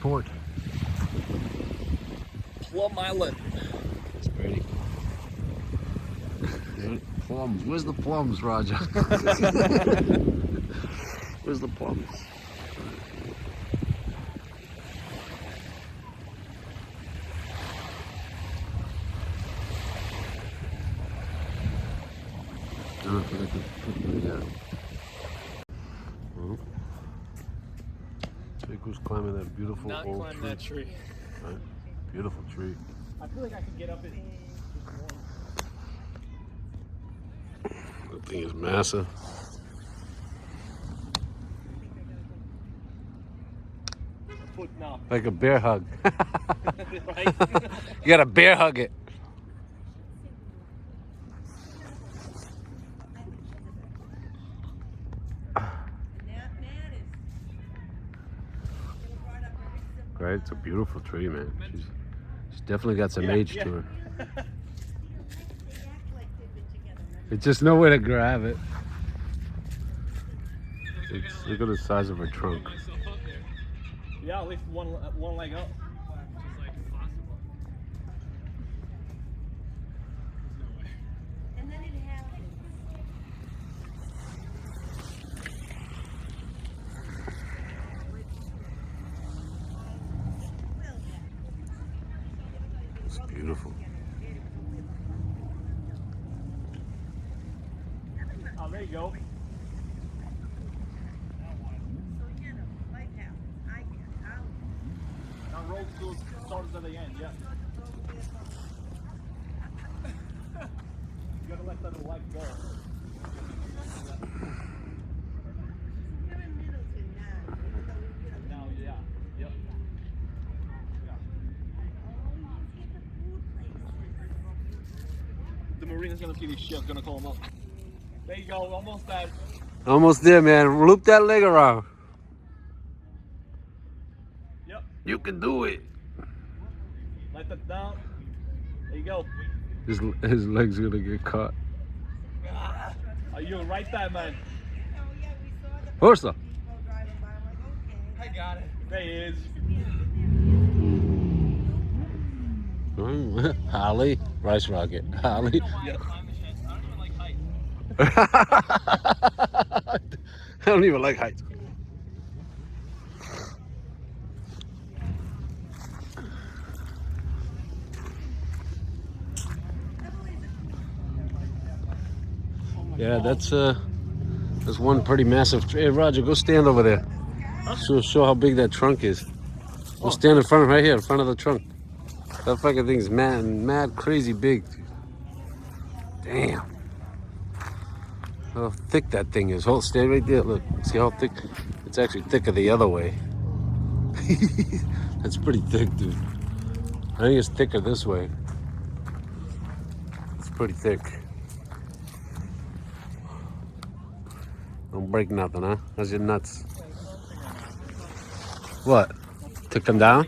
retort. Plum Island. It's pretty. Plums. Where's the plums, Roger? Where's the plums? Don't forget to put the Jake was climbing that beautiful Not old climb tree. that tree. Right? Beautiful tree. I feel like I could get up it. That thing is massive. No. Like a bear hug. Right? You gotta bear hug it. Right, it's a beautiful tree, man. She's definitely got some age to her. It's just nowhere to grab it. Look at the size of her trunk. Yeah, at least one leg up. And then it happens. It's beautiful. Oh, there you go. Now roll to starts at the end, yeah. You gotta let that leg go. You're in Middleton now. Now, yeah. Yep. The Marina's gonna see these shit, gonna call them up. There you go, almost there. Almost there, man. Loop that leg around. Yep. You can do it. Let that down. There you go. His leg's gonna get caught. Are you right there, man? Horse up. I got it. There he is. Holly, rice rocket. Holly. Yep. I don't even like heights. Yeah, that's one pretty massive tree. Hey, Roger, go stand over there. Show how big that trunk is. Go stand in front of right here, in front of the trunk. That fucking thing's mad crazy big. Damn. How thick that thing is. Hold, stay right there. Look, see how thick? It's actually thicker the other way. That's pretty thick, dude. I think it's thicker this way. It's pretty thick. Don't break nothing, huh? How's your nuts? What? To come down?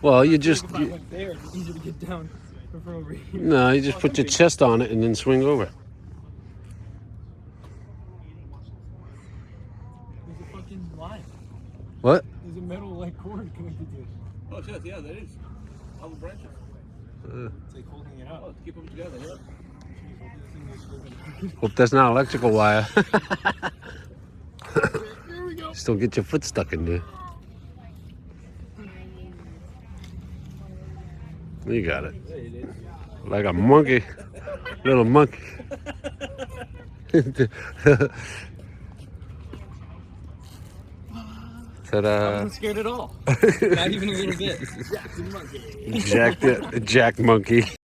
Well, you just... There, it's easy to get down from over here. No, you just put your chest on it and then swing over. There's a fucking line. What? There's a metal like cord connected to it. Oh shit, yeah, there is. All the branches. It's like holding it up. Oh, to keep them together, yeah. Hope that's not electrical wire. Here we go. Just don't get your foot stuck in there. You got it. There it is. Like a monkey. Little monkey. Ta-da. I wasn't scared at all. Not even a little bit. Jackson monkey. Jack monkey.